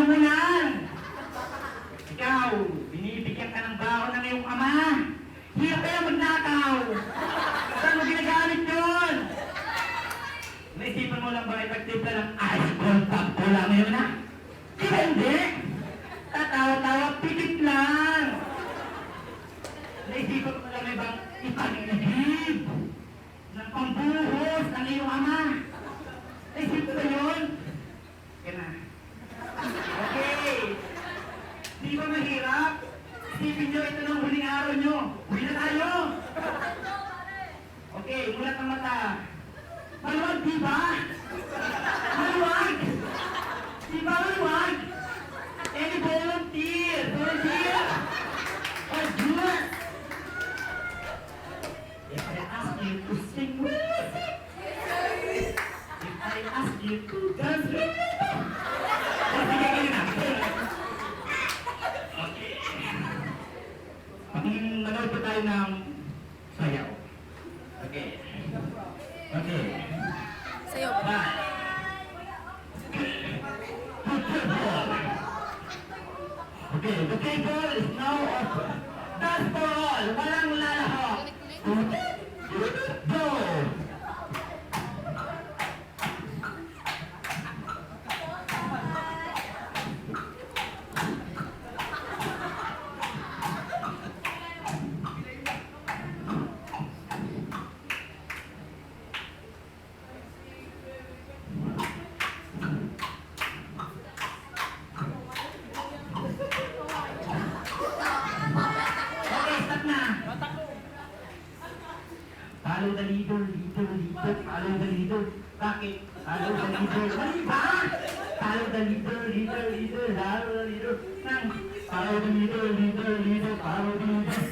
mo yan! Ikaw, binibigyan ka ng baon ng iyong ama. Hirap kaya magnakaw. Saan mo ginagamit yun? Naisipan mo lang ba ipagtipla ng ice cold pop cola mo yun, ha? Di ba hindi? Tatawa-tawa, pikit lang. Naisipan mo lang ibang ipag-ibig ng pambuhos ng iyong ama. Naisipan mo yun? Yan na. Okay. Di ba mahirap? Isipin nyo, ito ng huling araw nyo. Uwi na tayo. Okay, mulat ang mata. Maluwag, di ba? Maluwag! Di ba maluwag? Any volunteer? Volunteer? Or Jules? If I ask you to sing, will you sing? If I ask you to dance, will you dance? Sige, kayo na. Okay. Manood po tayo ng sayaw. Okay. Okay. Sayaw ba? Bye. Okay, the table is now open. Dance for all. Walang lalahok. Go! Follow the leader, follow the leader. Bakit? Follow the leader. Mali ba? Follow the leader, follow the leader. Follow the leader, follow the leader.